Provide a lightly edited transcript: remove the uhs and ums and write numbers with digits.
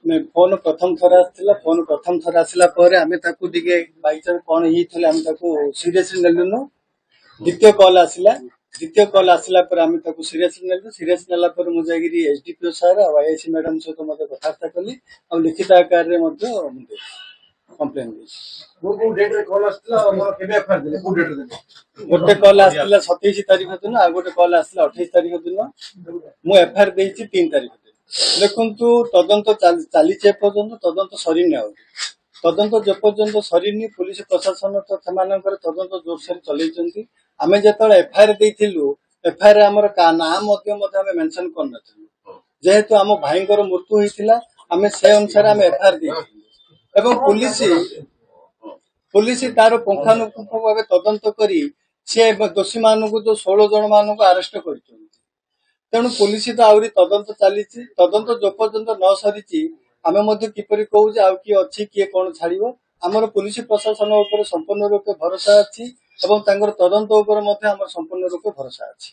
Phone प्रथम थर आसला फोन प्रथम थर आसला आम बाइचान्स कौन होता आम सीरीयसली नेलुनु द्वितीय कल आसला आम सीरीयसली नेलु सीरीयस नेला मुझे एसडीपीओ सार आईआईसी मैडम सहित मत कथबार्ता कली आ लिखित आकार कम्प्लेन गोटे कल आसला 27 तारीख दिन आ गोटे कल आसला 28 तारीख दिन मु एफआईआर देछि 3 तारीख दिन देखु तदंत चली पर्यंत तदंत सरीनी तदंत जेपर्यंत सरीनी पुलिस प्रशासन तो तदंत जोरसोर चलती आम जो एफआईआर देलु एफआईआर आमर नाम मेंशन कर जेहेतु आम भाई मृत्यु होता आम से अनुसार आम एफआईआर देलु पुलिस तार पुंखानुपुंख भाव तदंत करी सी दोषी मानक जो 16 जन मानक अरेस्ट कर तेणु पुलिस तो आहरी तदंत चली तदंत जो पर्यंत न सरी आम किपर कहूँ आउ किए अच्छी किए कौन छाड़ आमर पुलिस प्रशासन संपूर्ण रूपे भरोसा अच्छी तदंत संपूर्ण रूपे भरोसा अच्छी।